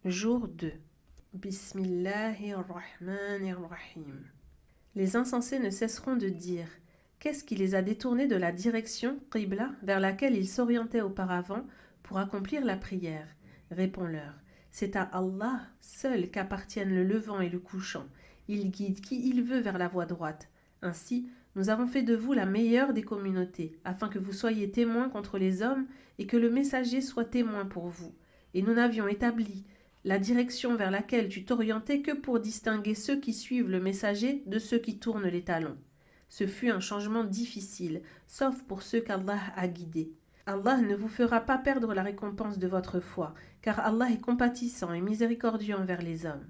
Jour 2. Bismillahirrahmanirrahim. Les insensés ne cesseront de dire « Qu'est-ce qui les a détournés de la direction, Qibla, vers laquelle ils s'orientaient auparavant pour accomplir la prière ?» Réponds-leur « C'est à Allah seul qu'appartiennent le levant et le couchant. Il guide qui il veut vers la voie droite. Ainsi, nous avons fait de vous la meilleure des communautés, afin que vous soyez témoins contre les hommes et que le messager soit témoin pour vous. Et nous n'avions établi la direction vers laquelle tu t'orientais que pour distinguer ceux qui suivent le messager de ceux qui tournent les talons. Ce fut un changement difficile, sauf pour ceux qu'Allah a guidés. Allah ne vous fera pas perdre la récompense de votre foi, car Allah est compatissant et miséricordieux envers les hommes.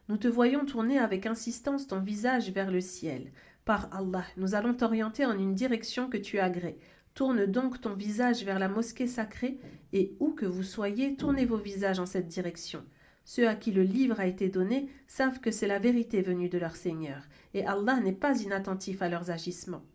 Nous te voyons tourner avec insistance ton visage vers le ciel. Par Allah, nous allons t'orienter en une direction que tu agrées. Tourne donc ton visage vers la mosquée sacrée, et où que vous soyez, tournez vos visages en cette direction. Ceux à qui le livre a été donné savent que c'est la vérité venue de leur Seigneur, et Allah n'est pas inattentif à leurs agissements.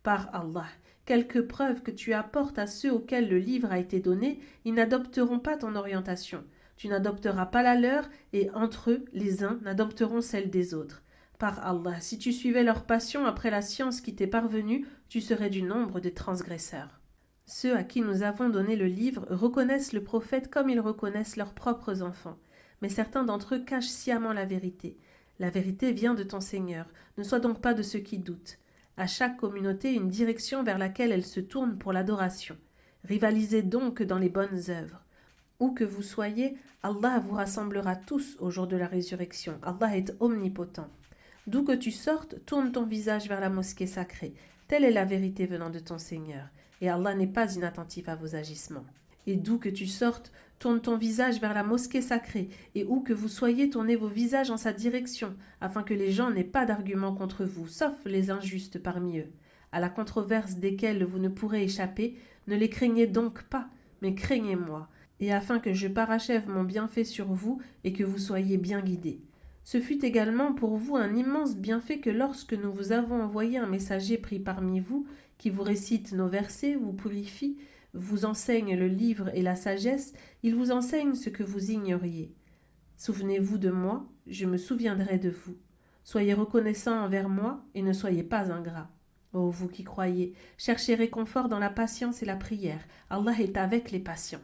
Par Allah, quelque preuve que tu apportes à ceux auxquels le livre a été donné, ils n'adopteront pas ton orientation. Tu n'adopteras pas la leur, et entre eux, les uns n'adopteront celle des autres. Par Allah, si tu suivais leur passion après la science qui t'est parvenue, tu serais du nombre des transgresseurs. Ceux à qui nous avons donné le livre reconnaissent le prophète comme ils reconnaissent leurs propres enfants. Mais certains d'entre eux cachent sciemment la vérité. La vérité vient de ton Seigneur. Ne sois donc pas de ceux qui doutent. À chaque communauté une direction vers laquelle elle se tourne pour l'adoration. Rivalisez donc dans les bonnes œuvres. Où que vous soyez, Allah vous rassemblera tous au jour de la résurrection. Allah est omnipotent. D'où que tu sortes, tourne ton visage vers la mosquée sacrée. Telle est la vérité venant de ton Seigneur. Et Allah n'est pas inattentif à vos agissements. Et d'où que tu sortes, tourne ton visage vers la mosquée sacrée, et où que vous soyez, tournez vos visages en sa direction, afin que les gens n'aient pas d'argument contre vous, sauf les injustes parmi eux. À la controverse desquelles vous ne pourrez échapper, ne les craignez donc pas, mais craignez-moi, et afin que je parachève mon bienfait sur vous et que vous soyez bien guidés. Ce fut également pour vous un immense bienfait que lorsque nous vous avons envoyé un messager pris parmi vous, qui vous récite nos versets, vous purifie, vous enseigne le livre et la sagesse, il vous enseigne ce que vous ignoriez. Souvenez-vous de moi, je me souviendrai de vous. Soyez reconnaissants envers moi et ne soyez pas ingrats. Ô vous qui croyez, cherchez réconfort dans la patience et la prière. Allah est avec les patients.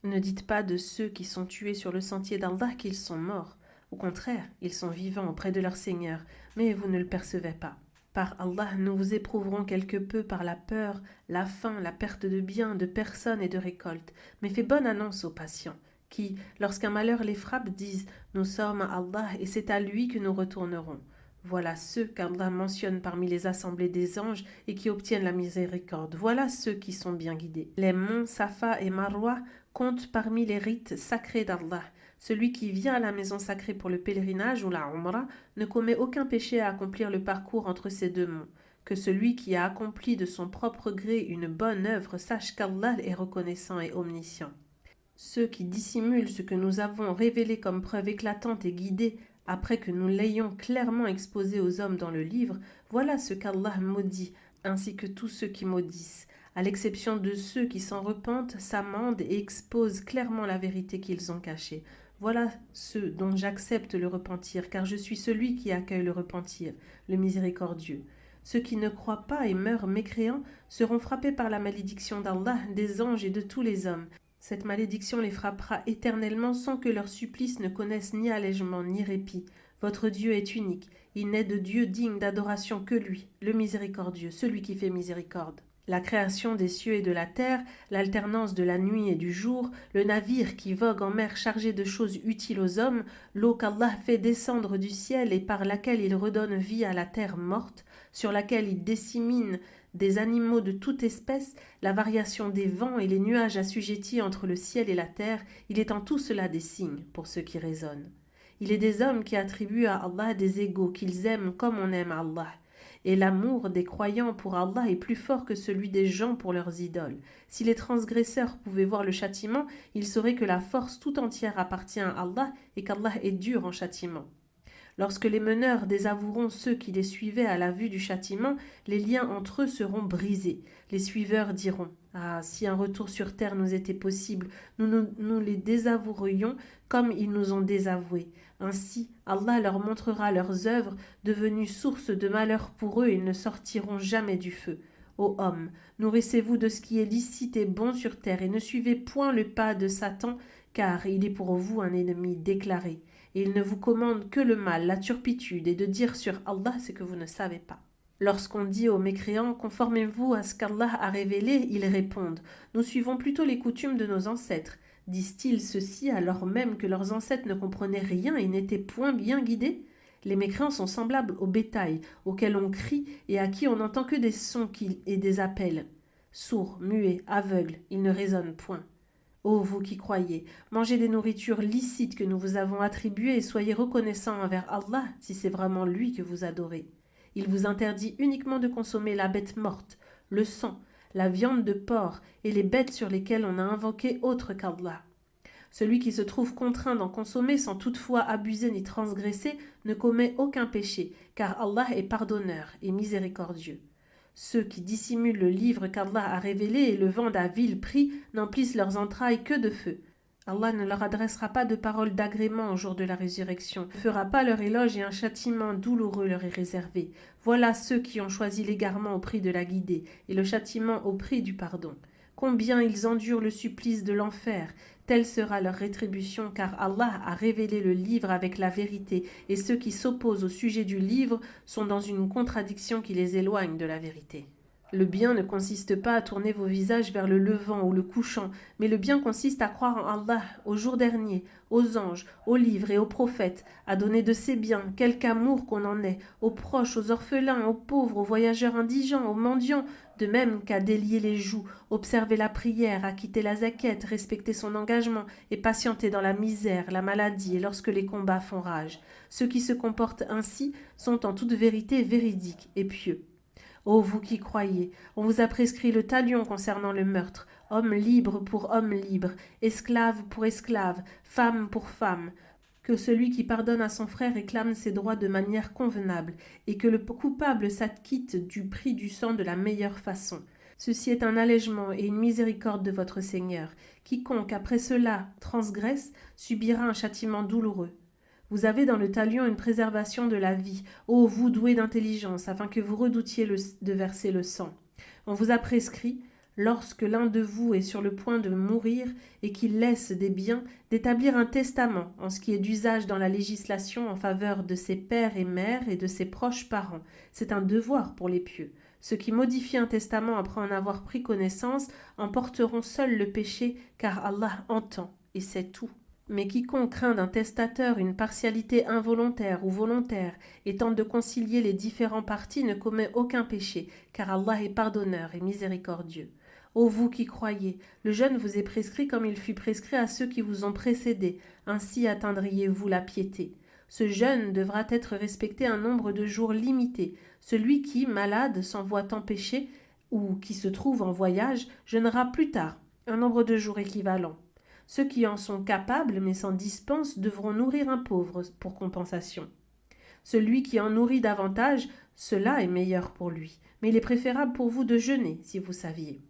Ne dites pas de ceux qui sont tués sur le sentier d'Allah qu'ils sont morts. Au contraire, ils sont vivants auprès de leur Seigneur, mais vous ne le percevez pas. Par Allah, nous vous éprouverons quelque peu par la peur, la faim, la perte de biens, de personnes et de récoltes. Mais fais bonne annonce aux patients, qui, lorsqu'un malheur les frappe, disent « Nous sommes à Allah et c'est à lui que nous retournerons ». Voilà ceux qu'Allah mentionne parmi les assemblées des anges et qui obtiennent la miséricorde. Voilà ceux qui sont bien guidés. Les monts Safa et Marwa comptent parmi les rites sacrés d'Allah. Celui qui vient à la maison sacrée pour le pèlerinage ou la Umrah ne commet aucun péché à accomplir le parcours entre ces deux monts. Que celui qui a accompli de son propre gré une bonne œuvre sache qu'Allah est reconnaissant et omniscient. Ceux qui dissimulent ce que nous avons révélé comme preuve éclatante et guidée après que nous l'ayons clairement exposé aux hommes dans le livre, voilà ce qu'Allah maudit, ainsi que tous ceux qui maudissent, à l'exception de ceux qui s'en repentent, s'amendent et exposent clairement la vérité qu'ils ont cachée. Voilà ceux dont j'accepte le repentir, car je suis celui qui accueille le repentir, le miséricordieux. Ceux qui ne croient pas et meurent mécréants seront frappés par la malédiction d'Allah, des anges et de tous les hommes. Cette malédiction les frappera éternellement sans que leur supplice ne connaisse ni allègement ni répit. Votre Dieu est unique. Il n'est de Dieu digne d'adoration que lui, le miséricordieux, celui qui fait miséricorde. La création des cieux et de la terre, l'alternance de la nuit et du jour, le navire qui vogue en mer chargé de choses utiles aux hommes, l'eau qu'Allah fait descendre du ciel et par laquelle il redonne vie à la terre morte, sur laquelle il dissémine des animaux de toute espèce, la variation des vents et les nuages assujettis entre le ciel et la terre, il est en tout cela des signes pour ceux qui raisonnent. Il est des hommes qui attribuent à Allah des égaux qu'ils aiment comme on aime Allah. Et l'amour des croyants pour Allah est plus fort que celui des gens pour leurs idoles. Si les transgresseurs pouvaient voir le châtiment, ils sauraient que la force tout entière appartient à Allah et qu'Allah est dur en châtiment. Lorsque les meneurs désavoueront ceux qui les suivaient à la vue du châtiment, les liens entre eux seront brisés. Les suiveurs diront « Ah, si un retour sur terre nous était possible, nous les désavouerions comme ils nous ont désavoués. Ainsi, Allah leur montrera leurs œuvres, devenues source de malheur pour eux, et ils ne sortiront jamais du feu. Ô hommes, nourrissez-vous de ce qui est licite et bon sur terre, et ne suivez point le pas de Satan, car il est pour vous un ennemi déclaré. Et il ne vous commande que le mal, la turpitude, et de dire sur Allah ce que vous ne savez pas. » Lorsqu'on dit aux mécréants « Conformez-vous à ce qu'Allah a révélé », ils répondent « Nous suivons plutôt les coutumes de nos ancêtres. » Disent-ils ceci alors même que leurs ancêtres ne comprenaient rien et n'étaient point bien guidés? Les mécréants sont semblables au bétail, auquel on crie et à qui on n'entend que des sons et des appels. Sourds, muets, aveugles, ils ne raisonnent point. Ô vous qui croyez, mangez des nourritures licites que nous vous avons attribuées et soyez reconnaissants envers Allah si c'est vraiment lui que vous adorez. Il vous interdit uniquement de consommer la bête morte, le sang, la viande de porc et les bêtes sur lesquelles on a invoqué autre qu'Allah. Celui qui se trouve contraint d'en consommer sans toutefois abuser ni transgresser ne commet aucun péché, car Allah est pardonneur et miséricordieux. Ceux qui dissimulent le livre qu'Allah a révélé et le vendent à vil prix n'emplissent leurs entrailles que de feu. Allah ne leur adressera pas de paroles d'agrément au jour de la résurrection, ne fera pas leur éloge et un châtiment douloureux leur est réservé. Voilà ceux qui ont choisi l'égarement au prix de la guidée et le châtiment au prix du pardon. Combien ils endurent le supplice de l'enfer, telle sera leur rétribution, car Allah a révélé le livre avec la vérité, et ceux qui s'opposent au sujet du livre sont dans une contradiction qui les éloigne de la vérité. Le bien ne consiste pas à tourner vos visages vers le levant ou le couchant, mais le bien consiste à croire en Allah, au jour dernier, aux anges, aux livres et aux prophètes, à donner de ses biens, quelque amour qu'on en ait, aux proches, aux orphelins, aux pauvres, aux voyageurs indigents, aux mendiants, de même qu'à délier les joues, observer la prière, acquitter la zaquette, respecter son engagement et patienter dans la misère, la maladie et lorsque les combats font rage. Ceux qui se comportent ainsi sont en toute vérité véridiques et pieux. Ô vous qui croyez, on vous a prescrit le talion concernant le meurtre, homme libre pour homme libre, esclave pour esclave, femme pour femme, que celui qui pardonne à son frère réclame ses droits de manière convenable, et que le coupable s'acquitte du prix du sang de la meilleure façon. Ceci est un allègement et une miséricorde de votre Seigneur. Quiconque après cela transgresse subira un châtiment douloureux. Vous avez dans le talion une préservation de la vie, ô vous doués d'intelligence, afin que vous redoutiez de verser le sang. On vous a prescrit, lorsque l'un de vous est sur le point de mourir et qu'il laisse des biens, d'établir un testament en ce qui est d'usage dans la législation en faveur de ses pères et mères et de ses proches parents. C'est un devoir pour les pieux. Ceux qui modifient un testament après en avoir pris connaissance en porteront seuls le péché, car Allah entend et sait tout. Mais quiconque craint d'un testateur une partialité involontaire ou volontaire et tente de concilier les différents partis ne commet aucun péché, car Allah est pardonneur et miséricordieux. Ô vous qui croyez, le jeûne vous est prescrit comme il fut prescrit à ceux qui vous ont précédés, ainsi atteindriez-vous la piété. Ce jeûne devra être respecté un nombre de jours limité. Celui qui, malade, s'en voit empêché ou qui se trouve en voyage, jeûnera plus tard, un nombre de jours équivalent. Ceux qui en sont capables mais s'en dispensent devront nourrir un pauvre pour compensation. Celui qui en nourrit davantage, cela est meilleur pour lui, mais il est préférable pour vous de jeûner, si vous saviez.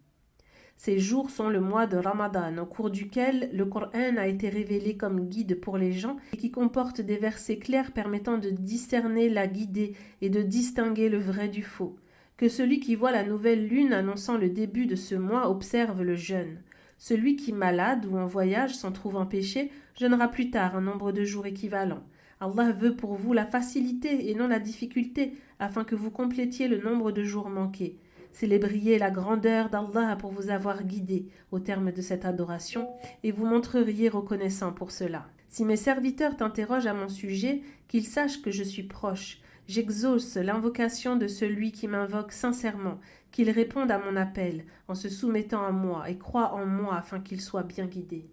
Ces jours sont le mois de Ramadan, au cours duquel le Coran a été révélé comme guide pour les gens et qui comporte des versets clairs permettant de discerner la guidée et de distinguer le vrai du faux. Que celui qui voit la nouvelle lune annonçant le début de ce mois observe le jeûne. Celui qui, malade ou en voyage, s'en trouve empêché, jeûnera plus tard un nombre de jours équivalent. Allah veut pour vous la facilité et non la difficulté, afin que vous complétiez le nombre de jours manqués. Célébriez la grandeur d'Allah pour vous avoir guidé au terme de cette adoration, et vous montreriez reconnaissant pour cela. Si mes serviteurs t'interrogent à mon sujet, qu'ils sachent que je suis proche. J'exauce l'invocation de celui qui m'invoque sincèrement, qu'il réponde à mon appel en se soumettant à moi et croit en moi afin qu'il soit bien guidé.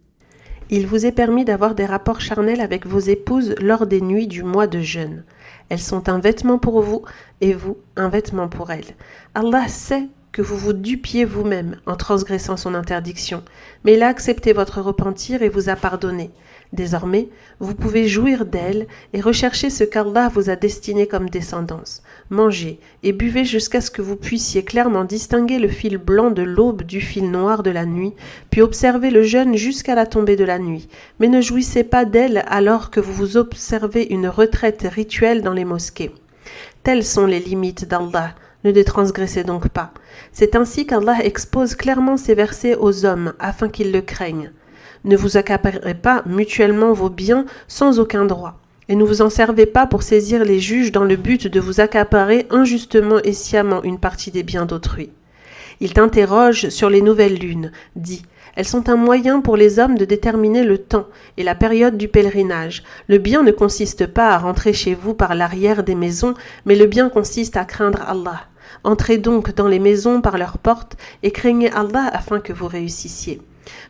Il vous est permis d'avoir des rapports charnels avec vos épouses lors des nuits du mois de jeûne. Elles sont un vêtement pour vous et vous un vêtement pour elles. Allah sait que vous vous dupiez vous-même en transgressant son interdiction, mais il a accepté votre repentir et vous a pardonné. Désormais, vous pouvez jouir d'elle et rechercher ce qu'Allah vous a destiné comme descendance. Mangez et buvez jusqu'à ce que vous puissiez clairement distinguer le fil blanc de l'aube du fil noir de la nuit, puis observez le jeûne jusqu'à la tombée de la nuit. Mais ne jouissez pas d'elle alors que vous observez une retraite rituelle dans les mosquées. Telles sont les limites d'Allah. Ne les transgressez donc pas. C'est ainsi qu'Allah expose clairement ces versets aux hommes afin qu'ils le craignent. Ne vous accaparez pas mutuellement vos biens sans aucun droit, et ne vous en servez pas pour saisir les juges dans le but de vous accaparer injustement et sciemment une partie des biens d'autrui. Il t'interroge sur les nouvelles lunes, dit « Elles sont un moyen pour les hommes de déterminer le temps et la période du pèlerinage. Le bien ne consiste pas à rentrer chez vous par l'arrière des maisons, mais le bien consiste à craindre Allah. Entrez donc dans les maisons par leurs portes et craignez Allah afin que vous réussissiez.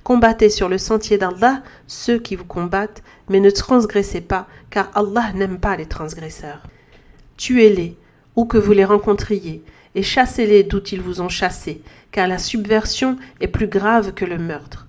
Combattez sur le sentier d'Allah ceux qui vous combattent, mais ne transgressez pas, car Allah n'aime pas les transgresseurs. Tuez-les, où que vous les rencontriez, et chassez-les d'où ils vous ont chassés, car la subversion est plus grave que le meurtre.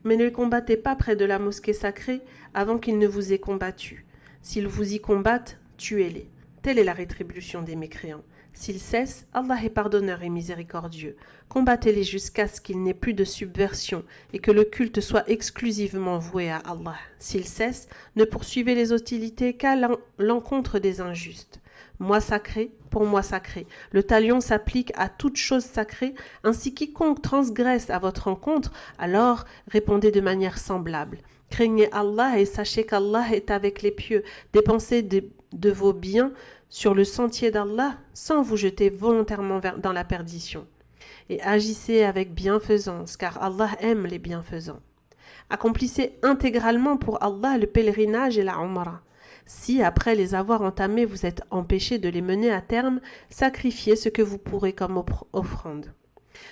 Mais ne les combattez pas près de la mosquée sacrée avant qu'ils ne vous aient combattu. S'ils vous y combattent, tuez-les. Telle est la rétribution des mécréants. S'ils cessent, Allah est pardonneur et miséricordieux. Combattez-les jusqu'à ce qu'il n'ait plus de subversion et que le culte soit exclusivement voué à Allah. S'ils cessent, ne poursuivez les hostilités qu'à l'encontre des injustes. Mois sacré pour mois sacré. Le talion s'applique à toute chose sacrée, ainsi quiconque transgresse à votre encontre, alors répondez de manière semblable. Craignez Allah et sachez qu'Allah est avec les pieux. Dépensez de vos biens sur le sentier d'Allah sans vous jeter volontairement dans la perdition. Et agissez avec bienfaisance, car Allah aime les bienfaisants. Accomplissez intégralement pour Allah le pèlerinage et la Umrah. Si, après les avoir entamés, vous êtes empêchés de les mener à terme, sacrifiez ce que vous pourrez comme offrande.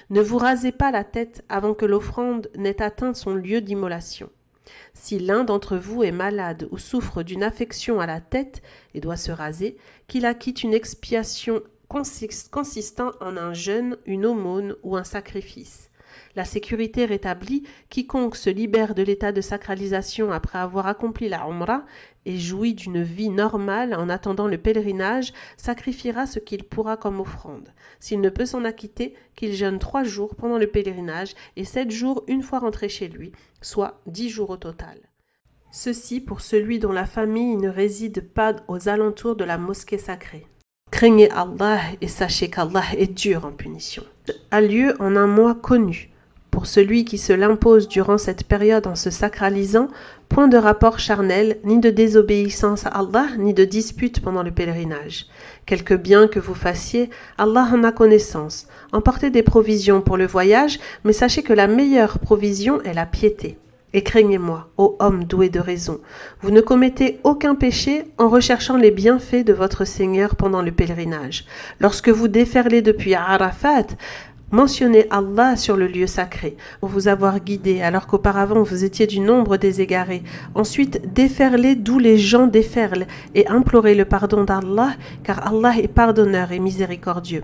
Ne vous rasez pas la tête avant que l'offrande n'ait atteint son lieu d'immolation. Si l'un d'entre vous est malade ou souffre d'une affection à la tête et doit se raser, qu'il acquitte une expiation consistant en un jeûne, une aumône ou un sacrifice. La sécurité rétablie, quiconque se libère de l'état de sacralisation après avoir accompli la Umrah et jouit d'une vie normale en attendant le pèlerinage, sacrifiera ce qu'il pourra comme offrande. S'il ne peut s'en acquitter, qu'il jeûne 3 jours pendant le pèlerinage et 7 jours une fois rentré chez lui, soit 10 jours au total. Ceci pour celui dont la famille ne réside pas aux alentours de la mosquée sacrée. Craignez Allah et sachez qu'Allah est dur en punition. A lieu en un mois connu. Pour celui qui se l'impose durant cette période en se sacralisant, point de rapport charnel, ni de désobéissance à Allah, ni de dispute pendant le pèlerinage. Quelque bien que vous fassiez, Allah en a connaissance. Emportez des provisions pour le voyage, mais sachez que la meilleure provision est la piété. Et craignez-moi, ô homme doué de raison, vous ne commettez aucun péché en recherchant les bienfaits de votre Seigneur pendant le pèlerinage. Lorsque vous déferlez depuis Arafat, mentionnez Allah sur le lieu sacré, pour vous avoir guidé alors qu'auparavant vous étiez du nombre des égarés. Ensuite, déferlez d'où les gens déferlent et implorez le pardon d'Allah, car Allah est pardonneur et miséricordieux.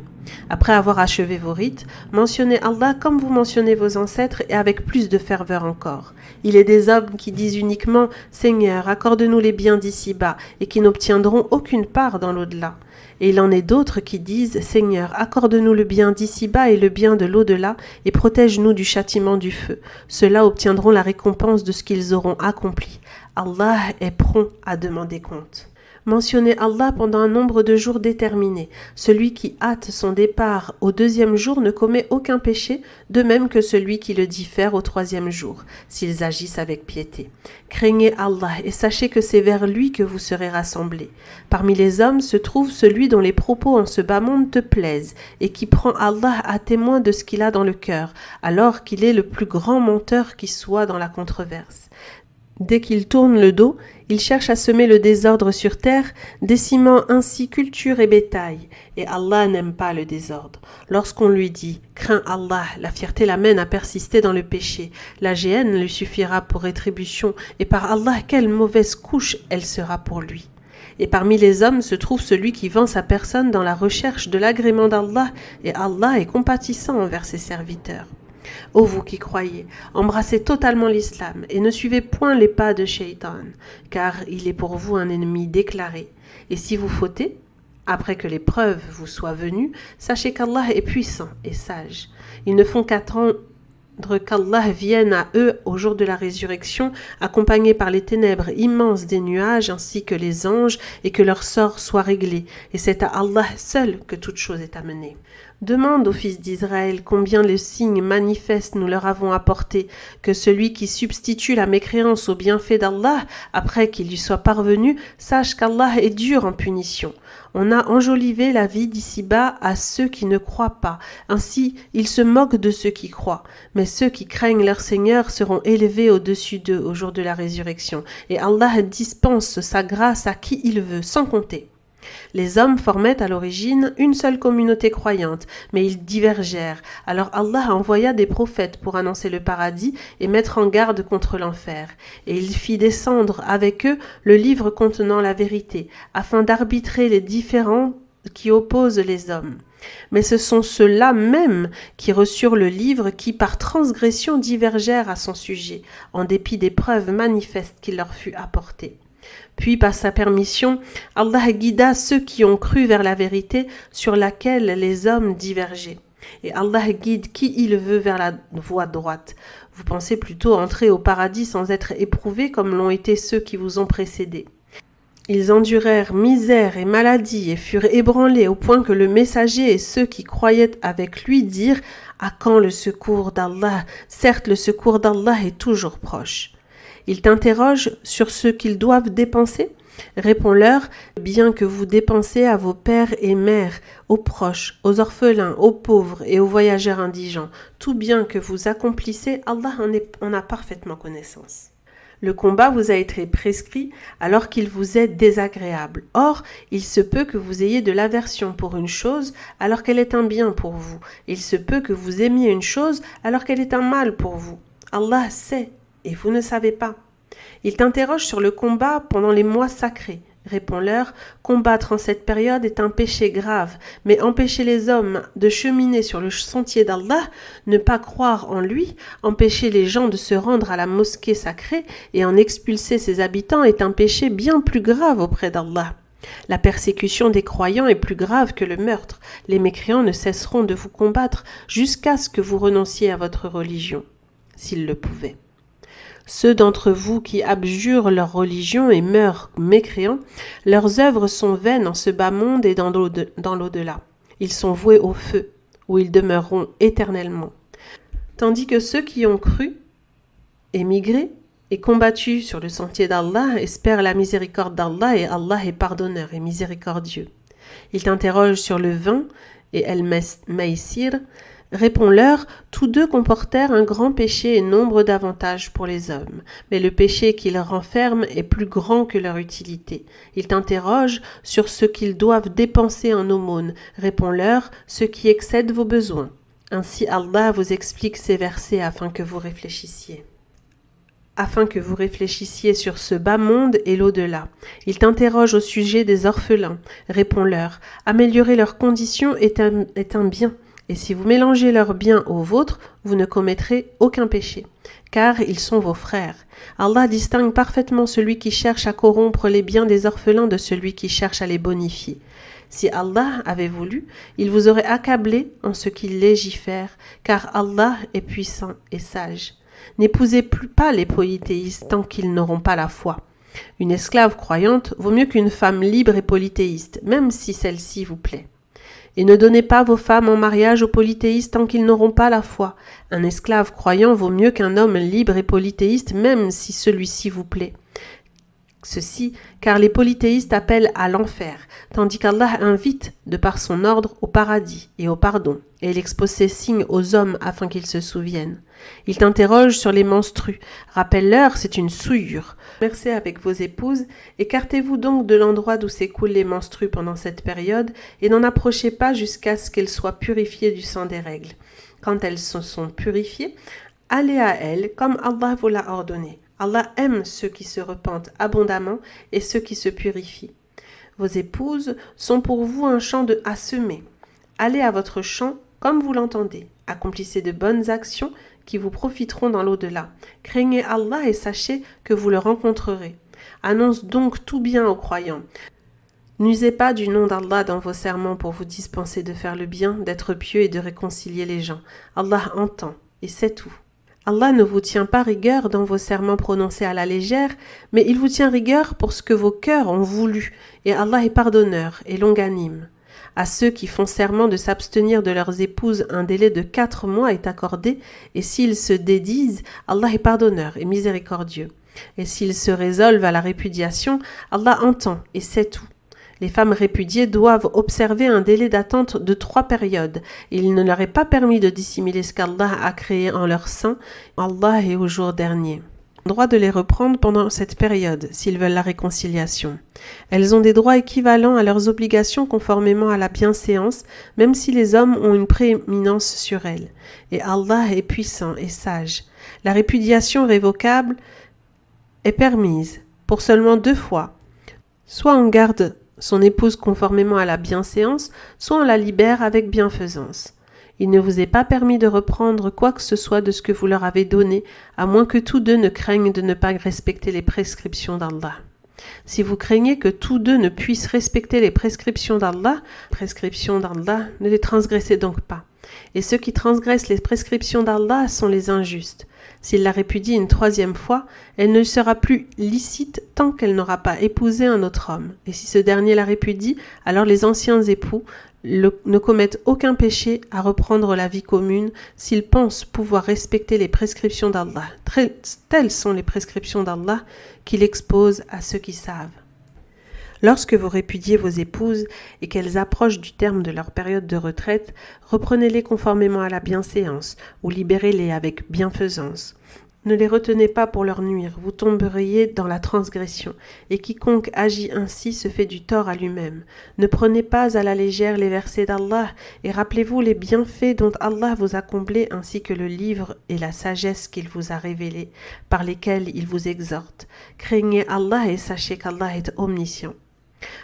Après avoir achevé vos rites, mentionnez Allah comme vous mentionnez vos ancêtres et avec plus de ferveur encore. Il est des hommes qui disent uniquement « Seigneur, accorde-nous les biens d'ici-bas » et qui n'obtiendront aucune part dans l'au-delà. Et il en est d'autres qui disent « Seigneur, accorde-nous le bien d'ici-bas et le bien de l'au-delà et protège-nous du châtiment du feu. Ceux-là obtiendront la récompense de ce qu'ils auront accompli. Allah est prompt à demander compte. » Mentionnez Allah pendant un nombre de jours déterminé. Celui qui hâte son départ au 2e jour ne commet aucun péché, de même que celui qui le diffère au 3e jour, s'ils agissent avec piété. Craignez Allah et sachez que c'est vers lui que vous serez rassemblés. Parmi les hommes se trouve celui dont les propos en ce bas monde te plaisent et qui prend Allah à témoin de ce qu'il a dans le cœur, alors qu'il est le plus grand menteur qui soit dans la controverse. Dès qu'il tourne le dos, il cherche à semer le désordre sur terre, décimant ainsi culture et bétail, et Allah n'aime pas le désordre. Lorsqu'on lui dit « Crains Allah », la fierté l'amène à persister dans le péché. La géhenne lui suffira pour rétribution, et par Allah, quelle mauvaise couche elle sera pour lui. Et parmi les hommes se trouve celui qui vend sa personne dans la recherche de l'agrément d'Allah, et Allah est compatissant envers ses serviteurs. Ô vous qui croyez, embrassez totalement l'islam et ne suivez point les pas de Shaitan, car il est pour vous un ennemi déclaré. Et si vous fautez, après que les preuves vous soient venues, sachez qu'Allah est puissant et sage. Ils ne font qu'attendre qu'Allah vienne à eux au jour de la résurrection, accompagnés par les ténèbres immenses des nuages ainsi que les anges, et que leur sort soit réglé. Et c'est à Allah seul que toute chose est amenée. Demande aux fils d'Israël combien les signes manifestes nous leur avons apportés, que celui qui substitue la mécréance au bienfait d'Allah, après qu'il lui soit parvenu, sache qu'Allah est dur en punition. On a enjolivé la vie d'ici-bas à ceux qui ne croient pas. Ainsi, ils se moquent de ceux qui croient. Mais ceux qui craignent leur Seigneur seront élevés au-dessus d'eux au jour de la résurrection. Et Allah dispense sa grâce à qui il veut, sans compter. Les hommes formaient à l'origine une seule communauté croyante, mais ils divergèrent. Alors Allah envoya des prophètes pour annoncer le paradis et mettre en garde contre l'enfer. Et il fit descendre avec eux le livre contenant la vérité, afin d'arbitrer les différends qui opposent les hommes. Mais ce sont ceux-là même qui reçurent le livre qui, par transgression, divergèrent à son sujet, en dépit des preuves manifestes qui leur fut apportées. Puis, par sa permission, Allah guida ceux qui ont cru vers la vérité sur laquelle les hommes divergeaient. Et Allah guide qui il veut vers la voie droite. Vous pensez plutôt entrer au paradis sans être éprouvés comme l'ont été ceux qui vous ont précédés. Ils endurèrent misère et maladie et furent ébranlés au point que le messager et ceux qui croyaient avec lui dirent « À quand le secours d'Allah ? Certes, le secours d'Allah est toujours proche. » Ils t'interrogent sur ce qu'ils doivent dépenser. Réponds-leur, bien que vous dépensez à vos pères et mères, aux proches, aux orphelins, aux pauvres et aux voyageurs indigents, tout bien que vous accomplissez, Allah en a parfaitement connaissance. Le combat vous a été prescrit alors qu'il vous est désagréable. Or, il se peut que vous ayez de l'aversion pour une chose alors qu'elle est un bien pour vous. Il se peut que vous aimiez une chose alors qu'elle est un mal pour vous. Allah sait. Et vous ne savez pas. Ils t'interrogent sur le combat pendant les mois sacrés. Réponds-leur, combattre en cette période est un péché grave, mais empêcher les hommes de cheminer sur le sentier d'Allah, ne pas croire en lui, empêcher les gens de se rendre à la mosquée sacrée et en expulser ses habitants est un péché bien plus grave auprès d'Allah. La persécution des croyants est plus grave que le meurtre. Les mécréants ne cesseront de vous combattre jusqu'à ce que vous renonciez à votre religion, s'ils le pouvaient. Ceux d'entre vous qui abjurent leur religion et meurent mécréants, leurs œuvres sont vaines en ce bas monde et dans l'au-delà. Ils sont voués au feu, où ils demeureront éternellement. Tandis que ceux qui ont cru, émigré et combattu sur le sentier d'Allah espèrent la miséricorde d'Allah et Allah est pardonneur et miséricordieux. Ils t'interrogent sur le vin et el-maïsir. Réponds-leur, tous deux comportèrent un grand péché et nombre d'avantages pour les hommes, mais le péché qu'ils renferment est plus grand que leur utilité. Ils t'interrogent sur ce qu'ils doivent dépenser en aumône. Réponds-leur, ce qui excède vos besoins. Ainsi Allah vous explique ces versets afin que vous réfléchissiez sur ce bas monde et l'au-delà. Ils t'interrogent au sujet des orphelins. Réponds-leur, améliorer leurs conditions est un bien. Et si vous mélangez leurs biens aux vôtres, vous ne commettrez aucun péché, car ils sont vos frères. Allah distingue parfaitement celui qui cherche à corrompre les biens des orphelins de celui qui cherche à les bonifier. Si Allah avait voulu, il vous aurait accablé en ce qu'il légifère, car Allah est puissant et sage. N'épousez pas les polythéistes tant qu'ils n'auront pas la foi. Une esclave croyante vaut mieux qu'une femme libre et polythéiste, même si celle-ci vous plaît. Et ne donnez pas vos femmes en mariage aux polythéistes tant qu'ils n'auront pas la foi. Un esclave croyant vaut mieux qu'un homme libre et polythéiste, même si celui-ci vous plaît. Ceci, car les polythéistes appellent à l'enfer, tandis qu'Allah invite, de par son ordre, au paradis et au pardon, et il expose ses signes aux hommes afin qu'ils se souviennent. Il t'interroge sur les menstrues. Rappelle-leur, c'est une souillure. Conversez avec vos épouses, écartez-vous donc de l'endroit d'où s'écoulent les menstrues pendant cette période, et n'en approchez pas jusqu'à ce qu'elles soient purifiées du sang des règles. Quand elles se sont purifiées, allez à elles comme Allah vous l'a ordonné. Allah aime ceux qui se repentent abondamment et ceux qui se purifient. Vos épouses sont pour vous un champ à semer. Allez à votre champ comme vous l'entendez. Accomplissez de bonnes actions qui vous profiteront dans l'au-delà. Craignez Allah et sachez que vous le rencontrerez. Annonce donc tout bien aux croyants. N'usez pas du nom d'Allah dans vos serments pour vous dispenser de faire le bien, d'être pieux et de réconcilier les gens. Allah entend, et c'est tout. Allah ne vous tient pas rigueur dans vos serments prononcés à la légère, mais il vous tient rigueur pour ce que vos cœurs ont voulu, et Allah est pardonneur et longanime. À ceux qui font serment de s'abstenir de leurs épouses, un délai de 4 mois est accordé, et s'ils se dédisent, Allah est pardonneur et miséricordieux. Et s'ils se résolvent à la répudiation, Allah entend, et c'est tout. Les femmes répudiées doivent observer un délai d'attente de 3 périodes. Il ne leur est pas permis de dissimuler ce qu'Allah a créé en leur sein, Allah et au jour dernier. Droit de les reprendre pendant cette période, s'ils veulent la réconciliation. Elles ont des droits équivalents à leurs obligations conformément à la bienséance, même si les hommes ont une prééminence sur elles. Et Allah est puissant et sage. La répudiation révocable est permise pour seulement 2 fois. Soit on garde son épouse conformément à la bienséance, soit on la libère avec bienfaisance. Il ne vous est pas permis de reprendre quoi que ce soit de ce que vous leur avez donné, à moins que tous deux ne craignent de ne pas respecter les prescriptions d'Allah. Si vous craignez que tous deux ne puissent respecter les prescriptions d'Allah, ne les transgressez donc pas. Et ceux qui transgressent les prescriptions d'Allah sont les injustes. S'il la répudie une 3e fois, elle ne sera plus licite tant qu'elle n'aura pas épousé un autre homme. Et si ce dernier la répudie, alors les anciens époux ne commettent aucun péché à reprendre la vie commune s'ils pensent pouvoir respecter les prescriptions d'Allah. Telles sont les prescriptions d'Allah qu'il expose à ceux qui savent. Lorsque vous répudiez vos épouses et qu'elles approchent du terme de leur période de retraite, reprenez-les conformément à la bienséance ou libérez-les avec bienfaisance. Ne les retenez pas pour leur nuire, vous tomberiez dans la transgression, et quiconque agit ainsi se fait du tort à lui-même. Ne prenez pas à la légère les versets d'Allah, et rappelez-vous les bienfaits dont Allah vous a comblés, ainsi que le livre et la sagesse qu'il vous a révélés, par lesquels il vous exhorte. Craignez Allah et sachez qu'Allah est omniscient.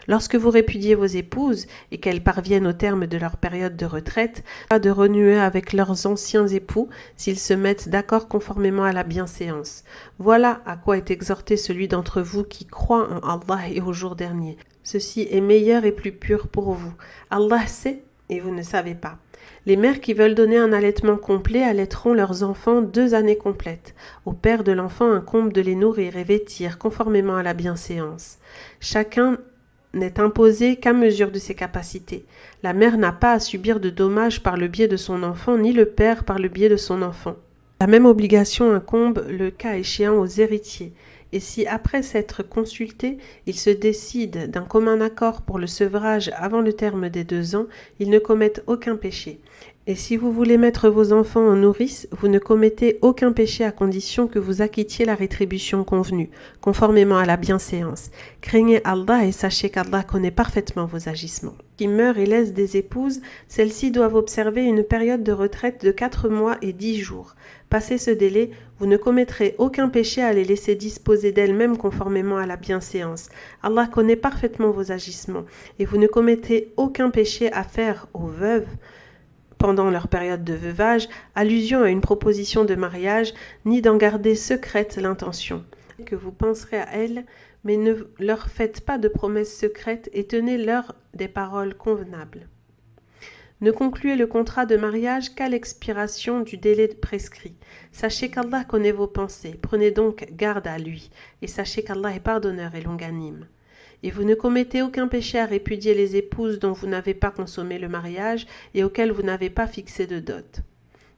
Lorsque vous répudiez vos épouses et qu'elles parviennent au terme de leur période de retraite, pas de renouer avec leurs anciens époux s'ils se mettent d'accord conformément à la bienséance. Voilà à quoi est exhorté celui d'entre vous qui croit en Allah et au jour dernier. Ceci est meilleur et plus pur pour vous. Allah sait et vous ne savez pas. Les mères qui veulent donner un allaitement complet allaiteront leurs enfants 2 années complètes. Au père de l'enfant incombe de les nourrir et vêtir conformément à la bienséance. Chacun n'est imposé qu'à mesure de ses capacités. La mère n'a pas à subir de dommages par le biais de son enfant, ni le père par le biais de son enfant. La même obligation incombe, le cas échéant, aux héritiers. Et si, après s'être consultés, ils se décident d'un commun accord pour le sevrage avant le terme des 2 ans, ils ne commettent aucun péché. Et si vous voulez mettre vos enfants en nourrice, vous ne commettez aucun péché à condition que vous acquittiez la rétribution convenue, conformément à la bienséance. Craignez Allah et sachez qu'Allah connaît parfaitement vos agissements. Qui meurent et laissent des épouses, celles-ci doivent observer une période de retraite de 4 mois et 10 jours. Passé ce délai, vous ne commettrez aucun péché à les laisser disposer d'elles-mêmes conformément à la bienséance. Allah connaît parfaitement vos agissements, et vous ne commettez aucun péché à faire aux veuves pendant leur période de veuvage, allusion à une proposition de mariage, ni d'en garder secrète l'intention. Que vous penserez à elles, mais ne leur faites pas de promesses secrètes et tenez-leur des paroles convenables. Ne concluez le contrat de mariage qu'à l'expiration du délai prescrit. Sachez qu'Allah connaît vos pensées, prenez donc garde à lui, et sachez qu'Allah est pardonneur et longanime. Et vous ne commettez aucun péché à répudier les épouses dont vous n'avez pas consommé le mariage et auxquelles vous n'avez pas fixé de dot.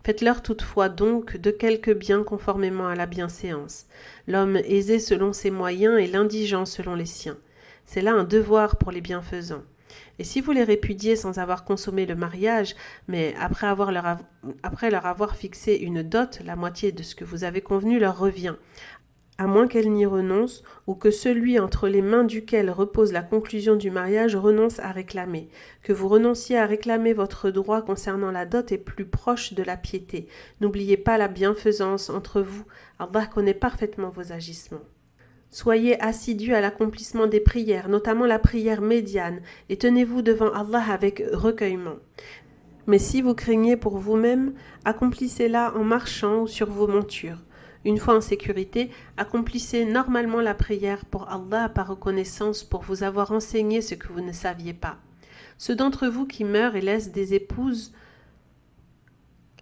Faites-leur toutefois donc de quelques biens conformément à la bienséance, l'homme aisé selon ses moyens et l'indigent selon les siens. C'est là un devoir pour les bienfaisants. Et si vous les répudiez sans avoir consommé le mariage, mais après leur avoir fixé une dot, la moitié de ce que vous avez convenu leur revient, à moins qu'elle n'y renonce, ou que celui entre les mains duquel repose la conclusion du mariage renonce à réclamer. Que vous renonciez à réclamer votre droit concernant la dot est plus proche de la piété. N'oubliez pas la bienfaisance entre vous. Allah connaît parfaitement vos agissements. Soyez assidus à l'accomplissement des prières, notamment la prière médiane, et tenez-vous devant Allah avec recueillement. Mais si vous craignez pour vous-même, accomplissez-la en marchant ou sur vos montures. Une fois en sécurité, accomplissez normalement la prière pour Allah par reconnaissance pour vous avoir enseigné ce que vous ne saviez pas. Ceux d'entre vous qui meurent et laissent des épouses,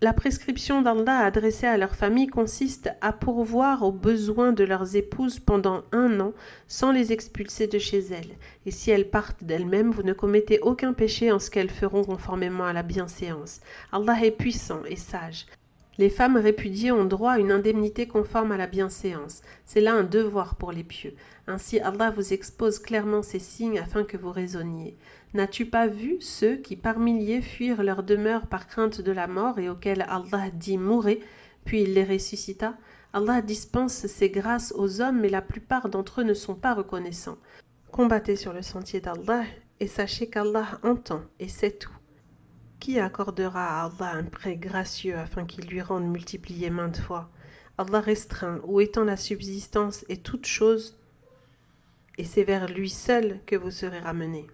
la prescription d'Allah adressée à leur famille consiste à pourvoir aux besoins de leurs épouses pendant 1 an sans les expulser de chez elles. Et si elles partent d'elles-mêmes, vous ne commettez aucun péché en ce qu'elles feront conformément à la bienséance. Allah est puissant et sage. Les femmes répudiées ont droit à une indemnité conforme à la bienséance. C'est là un devoir pour les pieux. Ainsi Allah vous expose clairement ces signes afin que vous raisonniez. N'as-tu pas vu ceux qui par milliers fuirent leur demeure par crainte de la mort et auxquels Allah dit « mourez » puis il les ressuscita? Allah dispense ses grâces aux hommes mais la plupart d'entre eux ne sont pas reconnaissants. Combattez sur le sentier d'Allah et sachez qu'Allah entend et sait tout. Qui accordera à Allah un prêt gracieux afin qu'il lui rende multiplié maintes fois? Allah restreint ou étend la subsistance et toutes choses, et c'est vers lui seul que vous serez ramenés.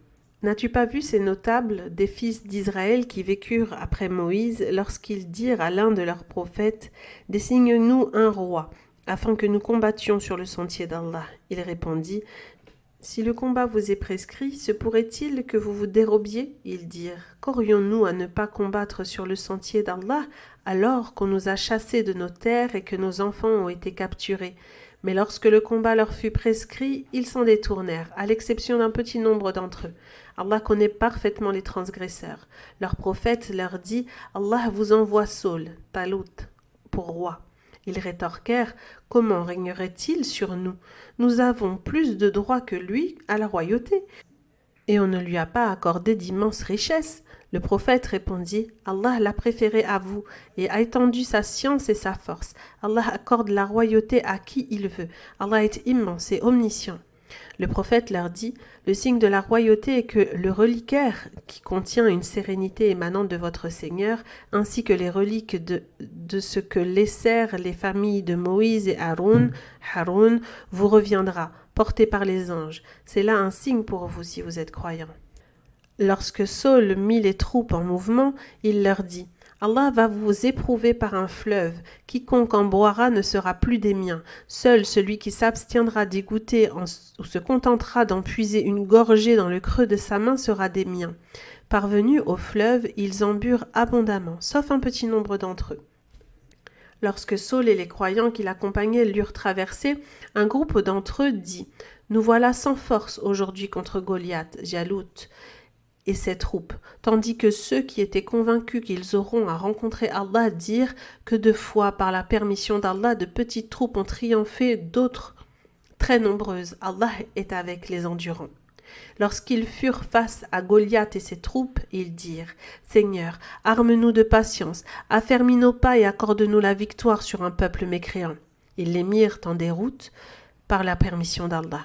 N'as-tu pas vu ces notables des fils d'Israël qui vécurent après Moïse lorsqu'ils dirent à l'un de leurs prophètes « Désigne-nous un roi, afin que nous combattions sur le sentier d'Allah » Il répondit « Si le combat vous est prescrit, se pourrait-il que vous vous dérobiez ?» Ils dirent « Qu'aurions-nous à ne pas combattre sur le sentier d'Allah alors qu'on nous a chassés de nos terres et que nos enfants ont été capturés ?» Mais lorsque le combat leur fut prescrit, ils s'en détournèrent, à l'exception d'un petit nombre d'entre eux. Allah connaît parfaitement les transgresseurs. Leur prophète leur dit « Allah vous envoie Saul, Talut, pour roi. » Ils rétorquèrent « Comment régnerait-il sur nous? Nous avons plus de droits que lui à la royauté. » Et on ne lui a pas accordé d'immenses richesses. Le prophète répondit « Allah l'a préféré à vous et a étendu sa science et sa force. Allah accorde la royauté à qui il veut. Allah est immense et omniscient. » Le prophète leur dit « Le signe de la royauté est que le reliquaire qui contient une sérénité émanante de votre Seigneur, ainsi que les reliques de ce que laissèrent les familles de Moïse et Haroun, vous reviendra, porté par les anges. C'est là un signe pour vous si vous êtes croyants. » Lorsque Saul mit les troupes en mouvement, il leur dit « Allah va vous éprouver par un fleuve. Quiconque en boira ne sera plus des miens. Seul celui qui s'abstiendra d'y goûter ou se contentera d'en puiser une gorgée dans le creux de sa main sera des miens. » Parvenus au fleuve, ils en burent abondamment, sauf un petit nombre d'entre eux. Lorsque Saul et les croyants qui l'accompagnaient l'eurent traversé, un groupe d'entre eux dit « Nous voilà sans force aujourd'hui contre Goliath, Jalut et ses troupes, tandis que ceux qui étaient convaincus qu'ils auront à rencontrer Allah dirent que 2 fois, par la permission d'Allah, de petites troupes ont triomphé d'autres très nombreuses. Allah est avec les endurants. Lorsqu'ils furent face à Goliath et ses troupes, ils dirent « Seigneur, arme-nous de patience, affermis nos pas et accorde-nous la victoire sur un peuple mécréant. » Ils les mirent en déroute par la permission d'Allah.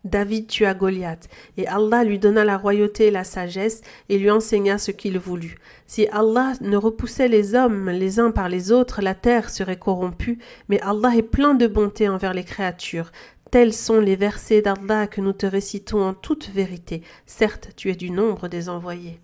David tua Goliath, et Allah lui donna la royauté et la sagesse, et lui enseigna ce qu'il voulut. Si Allah ne repoussait les hommes les uns par les autres, la terre serait corrompue, mais Allah est plein de bonté envers les créatures. Tels sont les versets d'Allah que nous te récitons en toute vérité. Certes, tu es du nombre des envoyés.